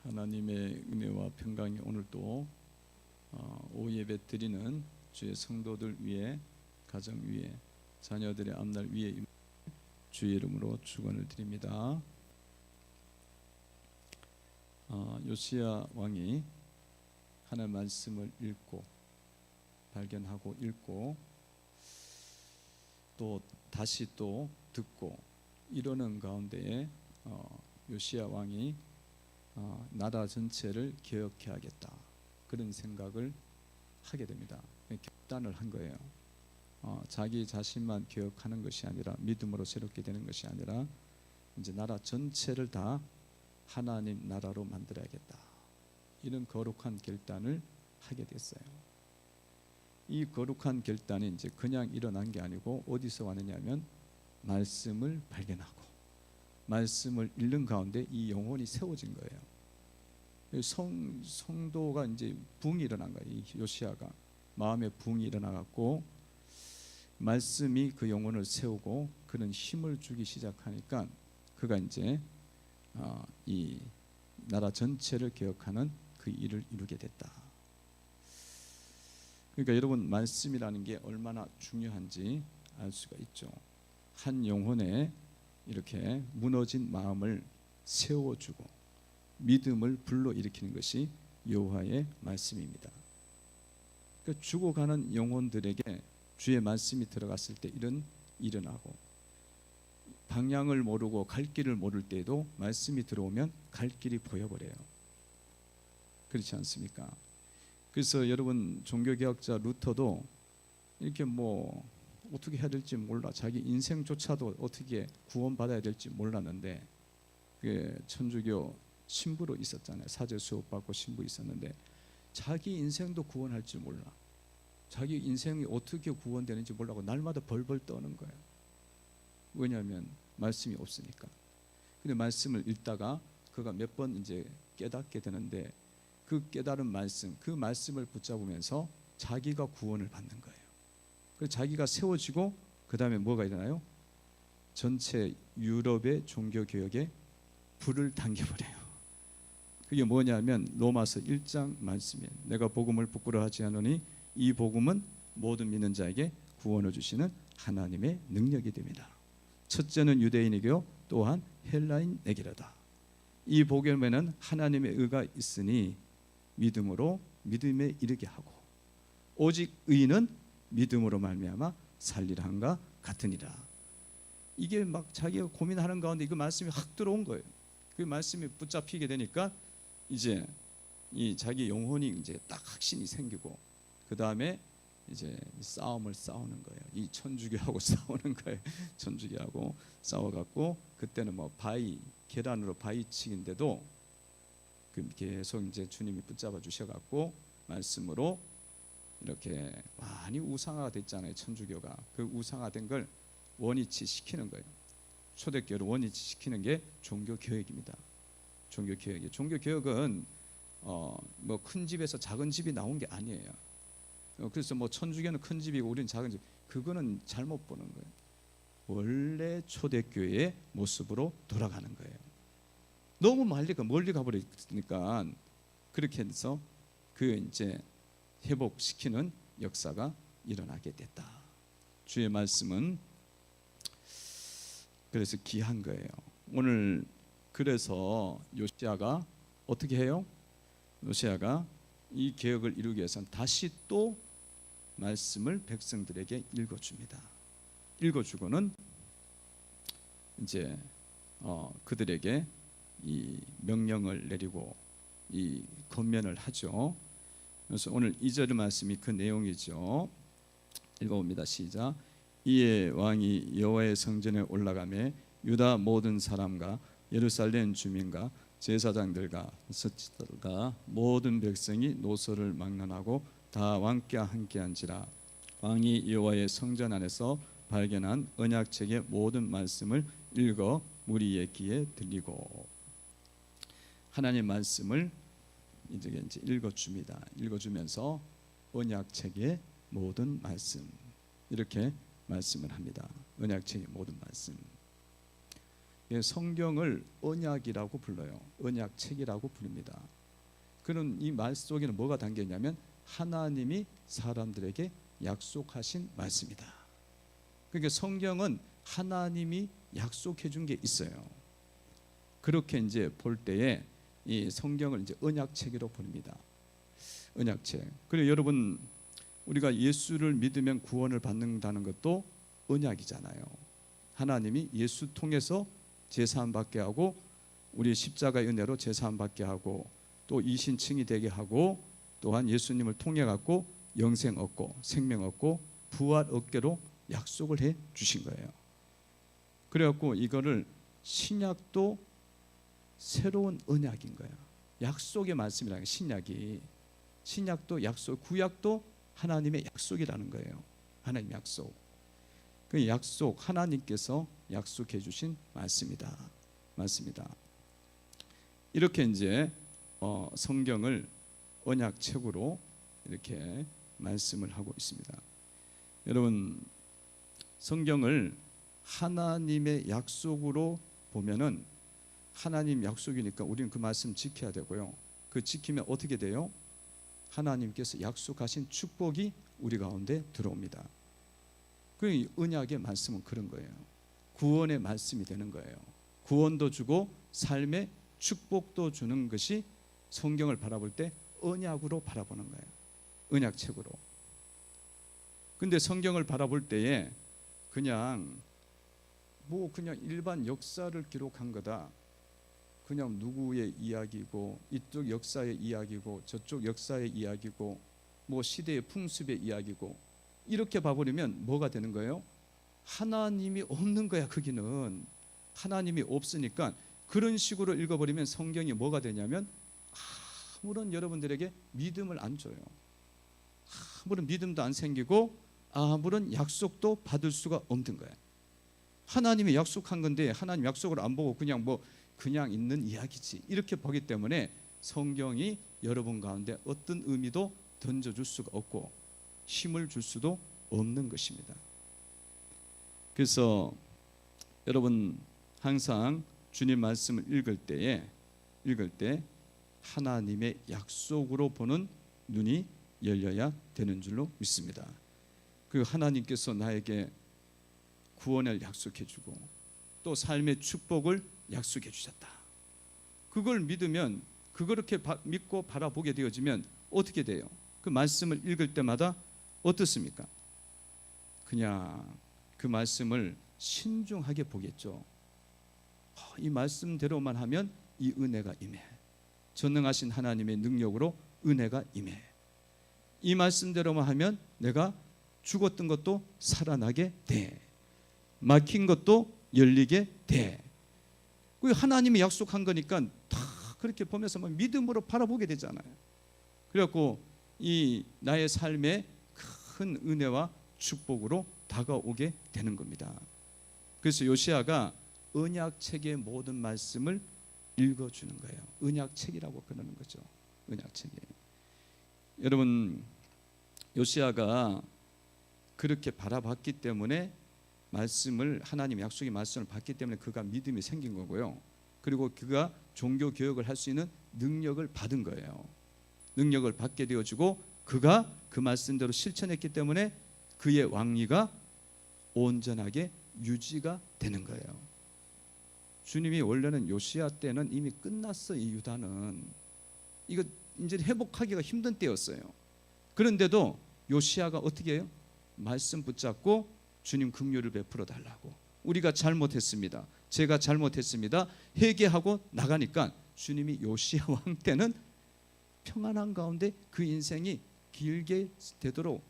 하나님의 은혜와 평강이 오늘도 오후 예배 드리는 주의 성도들 위해, 가정 위에, 자녀들의 앞날 위에 주의 이름으로 축원을 드립니다. 요시야 왕이 하나님의 말씀을 읽고 발견하고 읽고 또 다시 또 듣고 이러는 가운데에 요시야 왕이 나라 전체를 개혁해야겠다 그런 생각을 하게 됩니다. 결단을 한 거예요. 자기 자신만 개혁하는 것이 아니라 믿음으로 새롭게 되는 것이 아니라 이제 나라 전체를 다 하나님 나라로 만들어야겠다 이런 거룩한 결단을 하게 됐어요. 이 거룩한 결단이 이제 그냥 일어난 게 아니고 어디서 왔느냐면 말씀을 발견하고 말씀을 읽는 가운데 이 영혼이 세워진 거예요. 성도가 이제 부흥이 일어난 거예요. 이 요시야가 마음에 부흥이 일어나갖고 말씀이 그 영혼을 세우고 그런 힘을 주기 시작하니까 그가 이제 이 나라 전체를 개혁하는 그 일을 이루게 됐다. 그러니까 여러분, 말씀이라는 게 얼마나 중요한지 알 수가 있죠. 한 영혼에 이렇게 무너진 마음을 세워주고 믿음을 불러일으키는 것이 여호와의 말씀입니다. 그러니까 죽어가는 영혼들에게 주의 말씀이 들어갔을 때 이런 일어나고, 방향을 모르고 갈 길을 모를 때에도 말씀이 들어오면 갈 길이 보여버려요. 그렇지 않습니까? 그래서 여러분, 종교개혁자 루터도 이렇게 뭐 어떻게 해야 될지 몰라, 자기 인생조차도 어떻게 구원받아야 될지 몰랐는데, 그 천주교 신부로 있었잖아요. 사제 수업 받고 신부 있었는데 자기 인생도 구원할 줄 몰라. 자기 인생이 어떻게 구원되는지 몰라고 날마다 벌벌 떠는 거예요. 왜냐하면 말씀이 없으니까. 근데 말씀을 읽다가 그가 몇 번 이제 깨닫게 되는데, 그 깨달은 말씀, 그 말씀을 붙잡으면서 자기가 구원을 받는 거예요. 그래서 자기가 세워지고 그 다음에 뭐가 일어나요? 전체 유럽의 종교개혁에 불을 당겨버려요. 그게 뭐냐면 로마서 1장 말씀이에요. 내가 복음을 부끄러워하지 않으니 이 복음은 모든 믿는 자에게 구원을 주시는 하나님의 능력이 됩니다. 첫째는 유대인이고 또한 헬라인에게로다. 이 복음에는 하나님의 의가 있으니 믿음으로 믿음에 이르게 하고 오직 의인은 믿음으로 말미암아 살리라 한가 같으니라. 이게 막 자기가 고민하는 가운데 그 말씀이 확 들어온 거예요. 그 말씀이 붙잡히게 되니까 이제 이 자기 영혼이 이제 딱 확신이 생기고, 그 다음에 이제 싸움을 싸우는 거예요. 이 천주교하고 싸우는 거예요. 천주교하고 싸워갖고 그때는 뭐 바위, 계란으로 바위치기인데도 계속 이제 주님이 붙잡아 주셔갖고 말씀으로 이렇게 많이 우상화가 됐잖아요. 천주교가 그 우상화된 걸 원위치 시키는 거예요. 초대교회를 원위치 시키는 게 종교 개혁입니다. 종교 개혁이. 종교 개혁은 뭐 큰 집에서 작은 집이 나온 게 아니에요. 그래서 뭐 천주교는 큰 집이고 우리는 작은 집, 그거는 잘못 보는 거예요. 원래 초대교회의 모습으로 돌아가는 거예요. 너무 멀리 가버리니까 그렇게 해서 그 이제 회복시키는 역사가 일어나게 됐다. 주의 말씀은 그래서 귀한 거예요. 오늘 그래서 요시야가 어떻게 해요? 요시야가 이 개혁을 이루기 위해서는 다시 또 말씀을 백성들에게 읽어줍니다. 읽어주고는 이제 그들에게 이 명령을 내리고 이 권면을 하죠. 그래서 오늘 2절 말씀이 그 내용이죠. 읽어봅니다. 시작. 이에 왕이 여호와의 성전에 올라가매 유다 모든 사람과 예루살렘 주민과 제사장들과 서치들과 모든 백성이 노소를 막론하고 다 왕께 함께한지라. 왕이 여호와의 성전 안에서 발견한 언약책의 모든 말씀을 읽어 무리의 귀에 들리고. 하나님 말씀을 이제 읽어줍니다. 읽어주면서 언약책의 모든 말씀, 이렇게 말씀을 합니다. 언약책의 모든 말씀. 성경을 언약이라고 불러요. 언약책이라고 부릅니다. 그런 이 말 속에는 뭐가 담겨 있냐면 하나님이 사람들에게 약속하신 말씀이다. 그러니까 성경은 하나님이 약속해 준 게 있어요. 그렇게 이제 볼 때에 이 성경을 이제 언약책이라고 부릅니다. 언약책. 그리고 여러분, 우리가 예수를 믿으면 구원을 받는다는 것도 언약이잖아요. 하나님이 예수 통해서 제사함 받게 하고, 우리 십자가의 은혜로 제사함 받게 하고, 또 이신칭이 되게 하고, 또한 예수님을 통해 갖고 영생 얻고 생명 얻고 부활 얻게로 약속을 해 주신 거예요. 그래갖고 이거를 신약도 새로운 언약인 거예요. 약속의 말씀이라는 게 신약이, 신약도 약속, 구약도 하나님의 약속이라는 거예요. 하나님 약속. 그 약속, 하나님께서 약속해 주신 말씀이다. 맞습니다. 이렇게 이제 성경을 언약책으로 이렇게 말씀을 하고 있습니다. 여러분, 성경을 하나님의 약속으로 보면은 하나님 약속이니까 우리는 그 말씀 지켜야 되고요. 그 지키면 어떻게 돼요? 하나님께서 약속하신 축복이 우리 가운데 들어옵니다. 그 언약의 말씀은 그런 거예요. 구원의 말씀이 되는 거예요. 구원도 주고 삶의 축복도 주는 것이 성경을 바라볼 때 언약으로 바라보는 거예요. 언약책으로. 근데 성경을 바라볼 때에 그냥 일반 역사를 기록한 거다. 그냥 누구의 이야기고, 이쪽 역사의 이야기고, 저쪽 역사의 이야기고, 시대의 풍습의 이야기고, 이렇게 봐버리면 뭐가 되는 거예요? 하나님이 없는 거야. 거기는 하나님이 없으니까 그런 식으로 읽어버리면 성경이 뭐가 되냐면 아무런 여러분들에게 믿음을 안 줘요. 아무런 믿음도 안 생기고 아무런 약속도 받을 수가 없는 거예요. 하나님이 약속한 건데 하나님 약속을 안 보고 그냥 있는 이야기지, 이렇게 보기 때문에 성경이 여러분 가운데 어떤 의미도 던져줄 수가 없고 힘을 줄 수도 없는 것입니다. 그래서 여러분 항상 주님 말씀을 읽을 때 하나님의 약속으로 보는 눈이 열려야 되는 줄로 믿습니다. 그 하나님께서 나에게 구원을 약속해 주고 또 삶의 축복을 약속해 주셨다. 그걸 믿으면, 그렇게 믿고 바라보게 되어지면 어떻게 돼요? 그 말씀을 읽을 때마다 어떻습니까? 그냥 그 말씀을 신중하게 보겠죠. 이 말씀대로만 하면 이 은혜가 임해. 전능하신 하나님의 능력으로 은혜가 임해. 이 말씀대로만 하면 내가 죽었던 것도 살아나게 돼. 막힌 것도 열리게 돼. 그 하나님이 약속한 거니까 다 그렇게 보면서 믿음으로 바라보게 되잖아요. 그래갖고 이 나의 삶에 큰 은혜와 축복으로 다가오게 되는 겁니다. 그래서 요시야가 언약책의 모든 말씀을 읽어주는 거예요. 언약책이라고 그러는 거죠. 언약책이. 여러분, 요시야가 그렇게 바라봤기 때문에 말씀을, 하나님 약속의 말씀을 받기 때문에 그가 믿음이 생긴 거고요. 그리고 그가 종교 개혁을 할 수 있는 능력을 받은 거예요. 능력을 받게 되어지고 그가 그 말씀대로 실천했기 때문에 그의 왕위가 온전하게 유지가 되는 거예요. 주님이 원래는 요시야 때는 이미 끝났어. 이 유다는 이거 이제 회복하기가 힘든 때였어요. 그런데도 요시야가 어떻게 해요? 말씀 붙잡고 주님 긍휼을 베풀어 달라고, 우리가 잘못했습니다, 제가 잘못했습니다 회개하고 나가니까 주님이 요시야 왕 때는 평안한 가운데 그 인생이 길게 되도록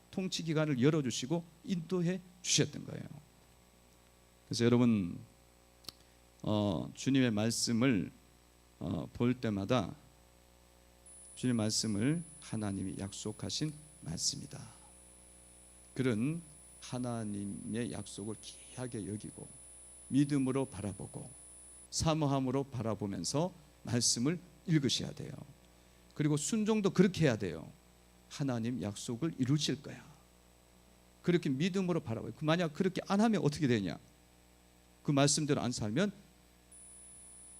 통치 기간을 열어주시고 인도해 주셨던 거예요. 그래서 여러분 주님의 말씀을 볼 때마다 주님의 말씀을 하나님이 약속하신 말씀이다. 그런 하나님의 약속을 귀하게 여기고 믿음으로 바라보고 사모함으로 바라보면서 말씀을 읽으셔야 돼요. 그리고 순종도 그렇게 해야 돼요. 하나님 약속을 이루실 거야. 그렇게 믿음으로 바라봐요. 만약 그렇게 안 하면 어떻게 되냐? 그 말씀대로 안 살면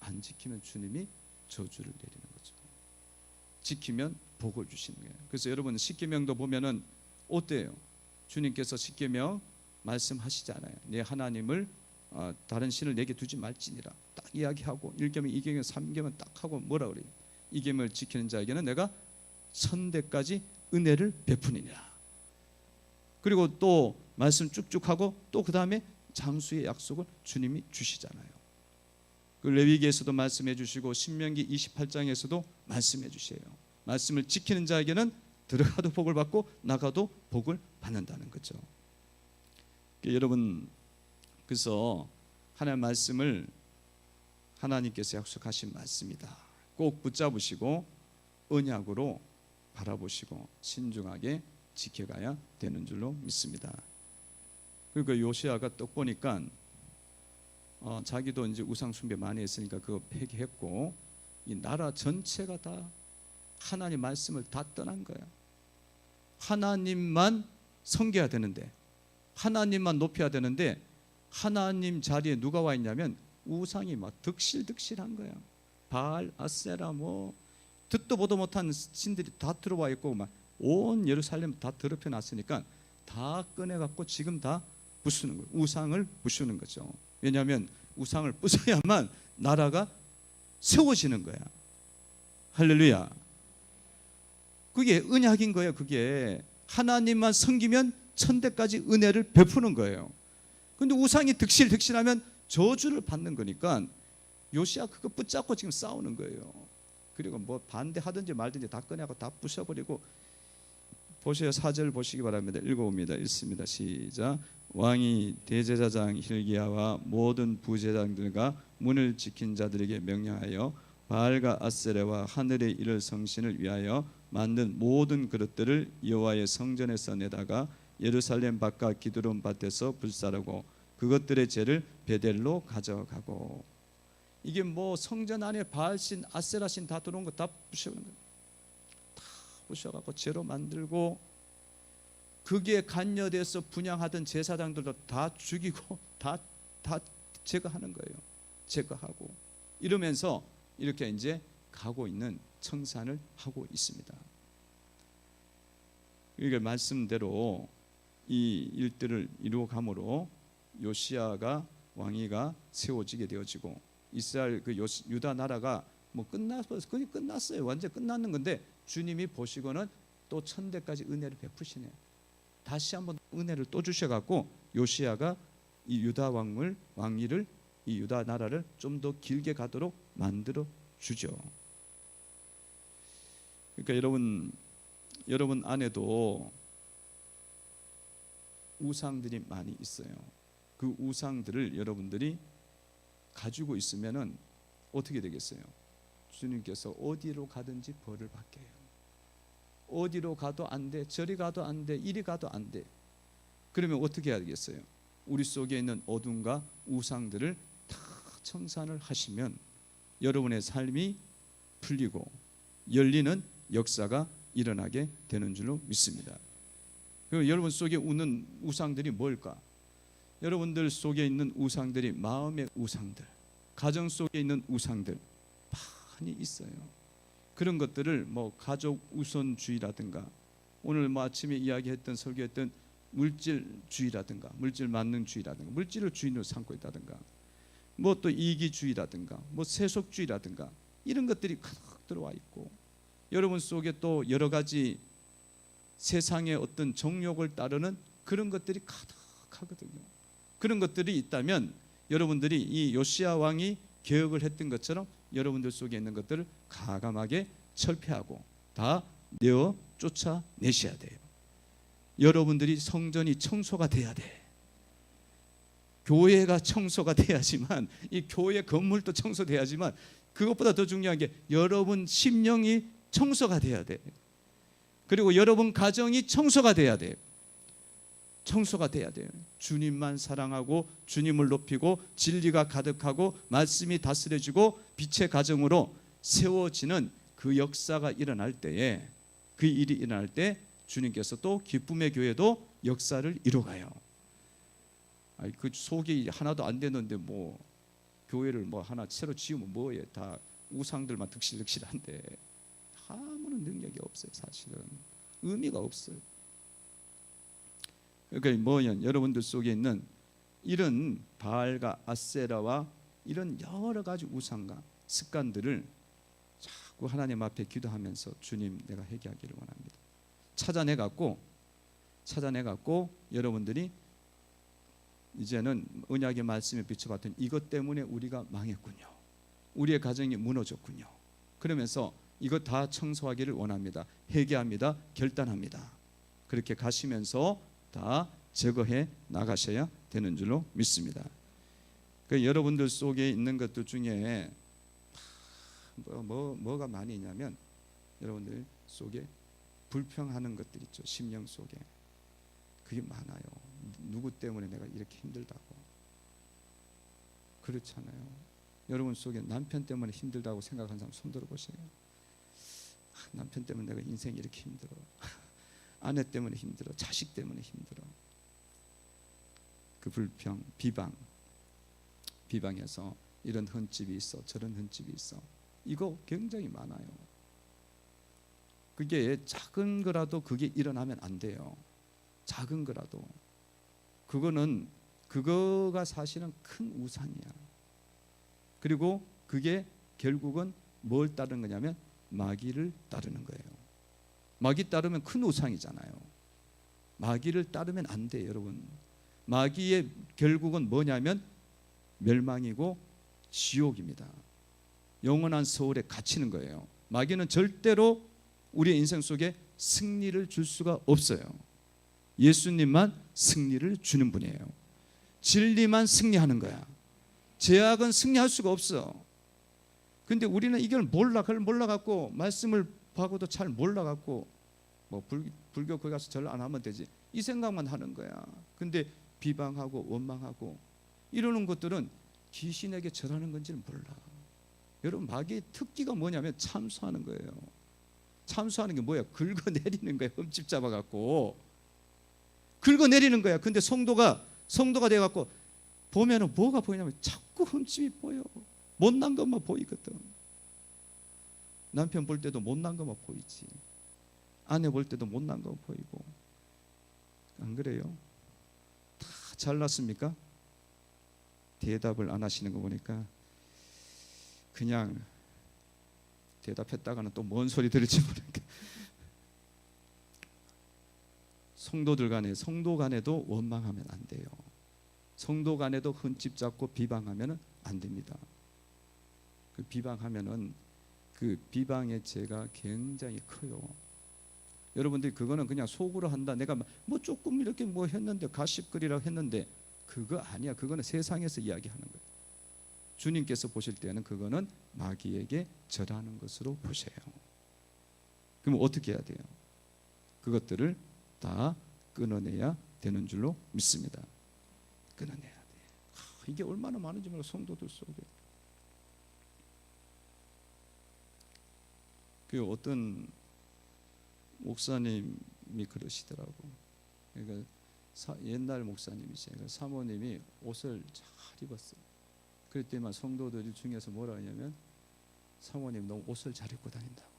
안 지키면 주님이 저주를 내리는 거죠. 지키면 복을 주시는 거예요. 그래서 여러분 십계명도 보면은 어때요? 주님께서 십계명 말씀하시잖아요. 내 하나님을 다른 신을 내게 두지 말지니라 딱 이야기하고 1계명, 2계명, 3계명 딱 하고 뭐라 그래요? 이 계명을 지키는 자에게는 내가 천대까지 은혜를 베푸니라. 그리고 또 말씀 쭉쭉 하고 또 그 다음에 장수의 약속을 주님이 주시잖아요. 그 레위기에서도 말씀해 주시고 신명기 28장에서도 말씀해 주세요. 말씀을 지키는 자에게는 들어가도 복을 받고 나가도 복을 받는다는 거죠. 여러분 그래서 하나님의 말씀을 하나님께서 약속하신 말씀이다. 꼭 붙잡으시고 언약으로 바라보시고 신중하게 지켜가야 되는 줄로 믿습니다. 그리고 요시아가 딱 보니까 자기도 이제 우상 숭배 많이 했으니까 그거 폐기했고 이 나라 전체가 다 하나님 말씀을 다 떠난 거야. 하나님만 섬겨야 되는데 하나님만 높여야 되는데 하나님 자리에 누가 와 있냐면 우상이 막 득실득실한 거야. 바알, 아세라 뭐 듣도 보도 못한 신들이 다 들어와 있고 막 온 예루살렘 다 더럽혀 놨으니까 다 꺼내갖고 지금 다 부수는 거예요. 우상을 부수는 거죠. 왜냐하면 우상을 부숴야만 나라가 세워지는 거야. 할렐루야. 그게 언약인 거예요. 그게 하나님만 섬기면 천대까지 은혜를 베푸는 거예요. 근데 우상이 득실득실하면 저주를 받는 거니까 요시야 그거 붙잡고 지금 싸우는 거예요. 그리고 뭐 반대하든지 말든지 다 꺼내고 다 부숴버리고 보세요. 4절 보시기 바랍니다. 읽어봅니다. 읽습니다. 시작. 왕이 대제사장 hil기야와 모든 부제장들과 문을 지킨 자들에게 명령하여 바알과 아세레와 하늘에 이를 성신을 위하여 만든 모든 그릇들을 여호와의 성전에서 내다가 예루살렘 바깥 기드론 밭에서 불사르고 그것들의 죄를 베델로 가져가고. 이게 뭐 성전 안에 바알신 아세라신 다 들어온 거 다 부셔는 거예요. 다 부셔갖고 죄로 만들고 그게 간여돼서 분향하던 제사장들도 다 죽이고 다 제거하는 거예요. 제거하고 이러면서 이렇게 이제 가고 있는 청산을 하고 있습니다. 그러니까 말씀대로 이 일들을 이루어감으로 요시야가 왕위가 세워지게 되어지고 이스라엘 그 유다 나라가 뭐 거의 끝났어요. 완전 끝났는 건데 주님이 보시고는 또 천대까지 은혜를 베푸시네요. 다시 한번 은혜를 또 주셔갖고 요시야가 이 유다 왕위를 이 유다 나라를 좀 더 길게 가도록 만들어 주죠. 그러니까 여러분 안에도 우상들이 많이 있어요. 그 우상들을 여러분들이 가지고 있으면은 어떻게 되겠어요? 주님께서 어디로 가든지 벌을 받게 해요. 어디로 가도 안 돼, 저리 가도 안 돼, 이리 가도 안 돼. 그러면 어떻게 해야 되겠어요? 우리 속에 있는 어둠과 우상들을 다 청산을 하시면 여러분의 삶이 풀리고 열리는 역사가 일어나게 되는 줄로 믿습니다. 그리고 여러분 속에 있는 우상들이 뭘까? 여러분들 속에 있는 우상들이 마음의 우상들, 가정 속에 있는 우상들 많이 있어요. 그런 것들을 뭐 가족 우선주의라든가 오늘 뭐 아침에 이야기했던 설교했던 물질주의라든가 물질 만능주의라든가 물질을 주인으로 삼고 있다든가 뭐 또 이기주의라든가 뭐 세속주의라든가 이런 것들이 가득 들어와 있고 여러분 속에 또 여러 가지 세상의 어떤 정욕을 따르는 그런 것들이 가득하거든요. 그런 것들이 있다면 여러분들이 이 요시야 왕이 개혁을 했던 것처럼 여러분들 속에 있는 것들을 과감하게 철폐하고 다 내어 쫓아내셔야 돼요. 여러분들이 성전이 청소가 돼야 돼. 교회가 청소가 돼야지만 이 교회 건물도 청소돼야지만 그것보다 더 중요한 게 여러분 심령이 청소가 돼야 돼. 그리고 여러분 가정이 청소가 돼야 돼요. 청소가 돼야 돼요. 주님만 사랑하고 주님을 높이고 진리가 가득하고 말씀이 다스려지고 빛의 가정으로 세워지는 그 역사가 일어날 때에 그 일이 일어날 때 주님께서 또 기쁨의 교회도 역사를 이루어가요. 아니 그 속이 하나도 안 되는데 뭐 교회를 뭐 하나 새로 지으면 뭐예요? 다 우상들만 득실득실한데 아무런 능력이 없어요. 사실은 의미가 없어요. 그러니까 뭐냐, 여러분들 속에 있는 이런 바알과 아세라와 이런 여러 가지 우상과 습관들을 자꾸 하나님 앞에 기도하면서 주님 내가 회개하기를 원합니다. 찾아내 갖고 여러분들이 이제는 언약의 말씀에 비춰봤더니 이것 때문에 우리가 망했군요. 우리의 가정이 무너졌군요. 그러면서 이것 다 청소하기를 원합니다. 회개합니다. 결단합니다. 그렇게 가시면서 다 제거해 나가셔야 되는 줄로 믿습니다. 그 여러분들 속에 있는 것들 중에 뭐가 많이 있냐면 여러분들 속에 불평하는 것들 있죠. 심령 속에 그게 많아요. 누구 때문에 내가 이렇게 힘들다고. 그렇잖아요. 여러분 속에 남편 때문에 힘들다고 생각하는 사람 손 들어보세요. 남편 때문에 내가 인생이 이렇게 힘들어. 아내 때문에 힘들어. 자식 때문에 힘들어. 그 불평, 비방해서 이런 흠집이 있어, 저런 흠집이 있어. 이거 굉장히 많아요. 그게 작은 거라도 그게 일어나면 안 돼요. 작은 거라도. 그거가 사실은 큰 우상이야. 그리고 그게 결국은 뭘 따르는 거냐면 마귀를 따르는 거예요. 마귀 따르면 큰 우상이잖아요. 마귀를 따르면 안 돼요, 여러분. 마귀의 결국은 뭐냐면 멸망이고 지옥입니다. 영원한 서울에 갇히는 거예요. 마귀는 절대로 우리의 인생 속에 승리를 줄 수가 없어요. 예수님만 승리를 주는 분이에요. 진리만 승리하는 거야. 죄악은 승리할 수가 없어. 근데 우리는 이걸 그걸 몰라갖고 말씀을 봐고도 잘 몰라갖고 뭐 불교 거기 가서 절 안 하면 되지 이 생각만 하는 거야. 근데 비방하고 원망하고 이러는 것들은 귀신에게 절하는 건지는 몰라. 여러분 마귀의 특기가 뭐냐면 참수하는 거예요. 참수하는 게 뭐야? 긁어내리는 거야. 흠집 잡아갖고 긁어내리는 거야. 근데 성도가 돼갖고 보면은 뭐가 보이냐면 자꾸 흠집이 보여. 못난 것만 보이거든. 남편 볼 때도 못난 것만 보이지. 아내 볼 때도 못난 거 보이고. 안 그래요? 다 잘났습니까? 대답을 안 하시는 거 보니까 그냥 대답했다가는 또 뭔 소리 들을지 모르니까. 성도 간에도 원망하면 안 돼요. 성도 간에도 흠집 잡고 비방하면 안 됩니다. 그 비방하면은 그 비방의 죄가 굉장히 커요. 여러분들이 그거는 그냥 속으로 한다. 내가 뭐 조금 이렇게 뭐 했는데 가십거리라고 했는데 그거 아니야. 그거는 세상에서 이야기하는 거예요. 주님께서 보실 때는 그거는 마귀에게 절하는 것으로 보세요. 그럼 어떻게 해야 돼요? 그것들을 다 끊어내야 되는 줄로 믿습니다. 끊어내야 돼요. 이게 얼마나 많은지 몰라. 성도들 속에. 그 어떤 목사님이 그러시더라고. 그러니까 옛날 목사님이세요. 사모님이 옷을 잘 입었어요. 그럴 때만 성도들 중에서 뭐라 하냐면 사모님 너무 옷을 잘 입고 다닌다고.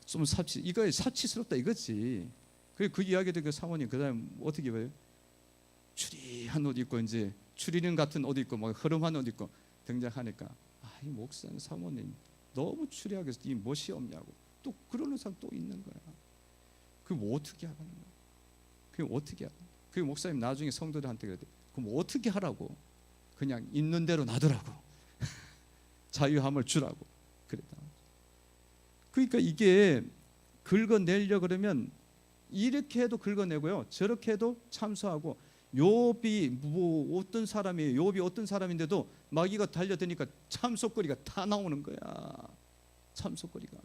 좀 이거 사치스럽다 이거지. 그 이야기 듣고 사모님 그다음 어떻게 입어요? 추리한 옷 입고 이제 추리닝 같은 옷 입고 막 흐름한 옷 입고 등장하니까 이 목사님 사모님 너무 추리하게 해서 이 멋이 없냐고 또 그러는 사람 또 있는 거야. 그럼 어떻게 하는 거야? 그럼 어떻게 하는 거야? 그 목사님 나중에 성도들한테 그랬대. 그럼 어떻게 하라고? 그냥 있는 대로 놔두라고. 자유함을 주라고 그랬다. 그러니까 이게 긁어내려 그러면 이렇게 해도 긁어내고요. 저렇게 해도 참수하고 욥이 뭐 어떤 사람이에요. 욥이 어떤 사람인데도 마귀가 달려드니까 참속거리가 다 나오는 거야. 참속거리가.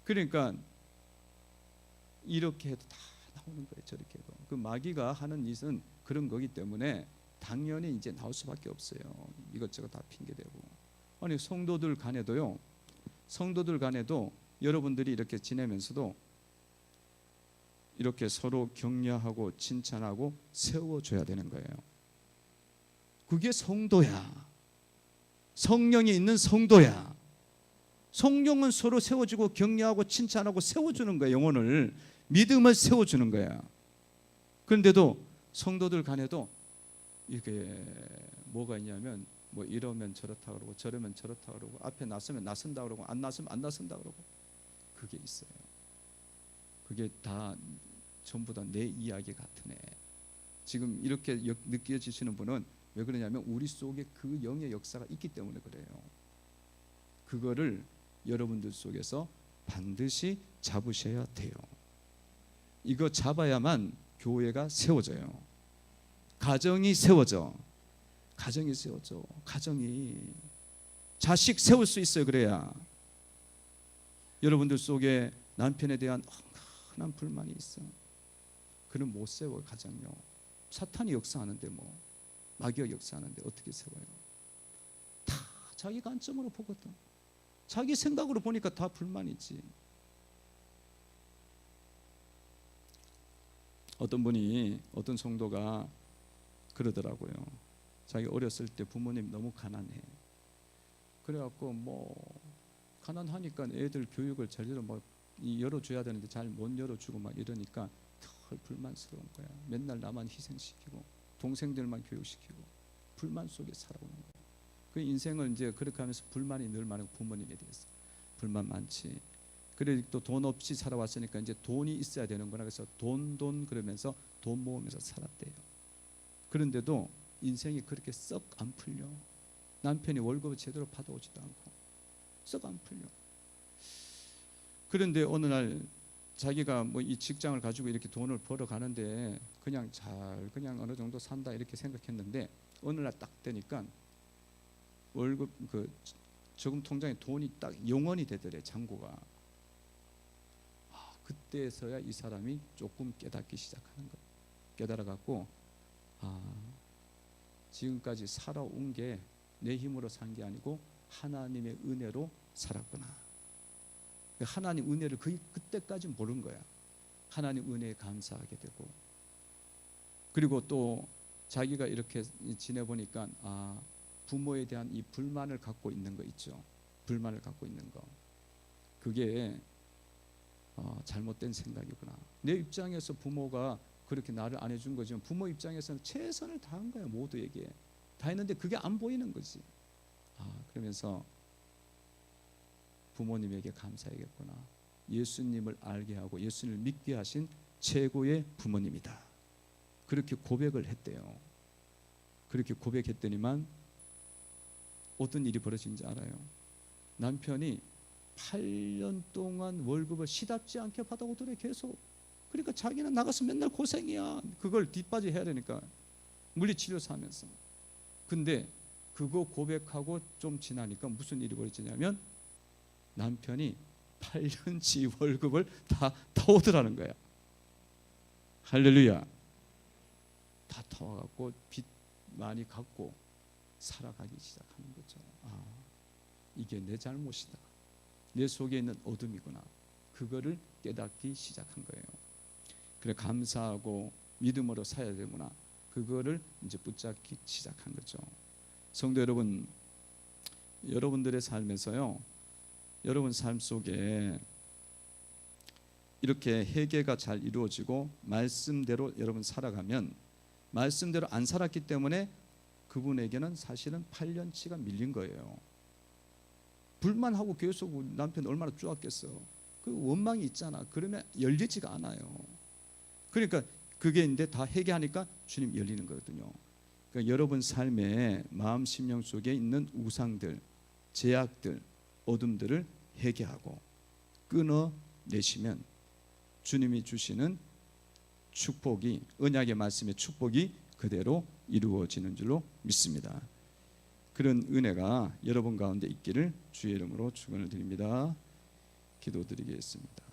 그러니까 이렇게 해도 다 나오는 거예요. 저렇게 해도. 그 마귀가 하는 짓은 그런 거기 때문에 당연히 이제 나올 수밖에 없어요. 이것저것 다 핑계대고. 아니 성도들 간에도 여러분들이 이렇게 지내면서도 이렇게 서로 격려하고 칭찬하고 세워줘야 되는 거예요. 그게 성도야. 성령이 있는 성도야. 성령은 서로 세워주고 격려하고 칭찬하고 세워주는 거야. 영혼을, 믿음을 세워주는 거야. 그런데도 성도들 간에도 이게 뭐가 있냐면 뭐 이러면 저렇다 그러고 저러면 저렇다 그러고 앞에 나서면 나선다 그러고 안 나서면 안 나선다 그러고 그게 있어요. 그게 다 전부 다 내 이야기 같으네. 지금 이렇게 느껴지시는 분은 왜 그러냐면 우리 속에 그 영의 역사가 있기 때문에 그래요. 그거를 여러분들 속에서 반드시 잡으셔야 돼요. 이거 잡아야만 교회가 세워져요. 가정이 세워져. 가정이 세워져. 가정이 자식 세울 수 있어요. 그래야. 여러분들 속에 남편에 대한 엉뚱한 불만이 있어. 그는 못 세워. 가정요. 사탄이 역사하는데 뭐 마귀가 역사하는데 어떻게 세워요? 다 자기 관점으로 보거든. 자기 생각으로 보니까 다 불만이지. 어떤 분이 어떤 성도가 그러더라고요. 자기 어렸을 때 부모님 너무 가난해. 그래갖고 뭐 가난하니까 애들 교육을 제대로 뭐 열어줘야 되는데 잘 못 열어주고 막 이러니까 덜 불만스러운 거야. 맨날 나만 희생시키고 동생들만 교육시키고 불만 속에 살아오는 거야. 그 인생을 이제 그렇게 하면서 불만이 늘 많은 부모님에 대해서 불만 많지. 그래 또 돈 없이 살아왔으니까 이제 돈이 있어야 되는구나. 그래서 돈 그러면서 돈 모으면서 살았대요. 그런데도 인생이 그렇게 썩 안 풀려. 남편이 월급을 제대로 받아오지도 않고 썩 안 풀려. 그런데 어느 날 자기가 뭐 이 직장을 가지고 이렇게 돈을 벌어 가는데 그냥 그냥 어느 정도 산다 이렇게 생각했는데 어느 날 딱 되니까 월급 그 저금 통장에 돈이 딱 영원이 되더래. 잔고가. 그때서야 이 사람이 조금 깨닫기 시작하는 거예요. 깨달아 갖고 지금까지 살아온 게 내 힘으로 산 게 아니고 하나님의 은혜로 살았구나. 하나님 은혜를 그때까지 모른 거야. 하나님 은혜에 감사하게 되고, 그리고 또 자기가 이렇게 지내보니까 부모에 대한 이 불만을 갖고 있는 거 있죠. 불만을 갖고 있는 거, 그게 잘못된 생각이구나. 내 입장에서 부모가 그렇게 나를 안 해준 거지만 부모 입장에서는 최선을 다한 거야. 모두에게 다 했는데 그게 안 보이는 거지. 그러면서 부모님에게 감사해야겠구나. 예수님을 알게 하고 예수님을 믿게 하신 최고의 부모님이다. 그렇게 고백을 했대요. 그렇게 고백했더니만 어떤 일이 벌어진지 알아요? 남편이 8년 동안 월급을 시답지 않게 받아오더래. 계속. 그러니까 자기는 나가서 맨날 고생이야. 그걸 뒷바지 해야 되니까 물리치료사 하면서. 근데 그거 고백하고 좀 지나니까 무슨 일이 벌어지냐면 남편이 8년치 월급을 다 타오더라는 거야. 할렐루야. 다 타와갖고 빚 많이 갚고 살아가기 시작하는 거죠. 이게 내 잘못이다. 내 속에 있는 어둠이구나. 그거를 깨닫기 시작한 거예요. 그래 감사하고 믿음으로 살아야 되구나. 그거를 이제 붙잡기 시작한 거죠. 성도 여러분, 여러분들의 삶에서요, 여러분 삶 속에 이렇게 회개가 잘 이루어지고 말씀대로 여러분 살아가면, 말씀대로 안 살았기 때문에 그분에게는 사실은 8년치가 밀린 거예요. 불만하고 계속 남편 얼마나 쪼았겠어. 그 원망이 있잖아. 그러면 열리지가 않아요. 그러니까 그게 이제 다 회개하니까 주님 열리는 거거든요. 그러니까 여러분 삶의 마음 심령 속에 있는 우상들, 제약들, 어둠들을 회개하고 끊어내시면 주님이 주시는 축복이, 언약의 말씀의 축복이 그대로 이루어지는 줄로 믿습니다. 그런 은혜가 여러분 가운데 있기를 주의 이름으로 축원을 드립니다. 기도드리겠습니다.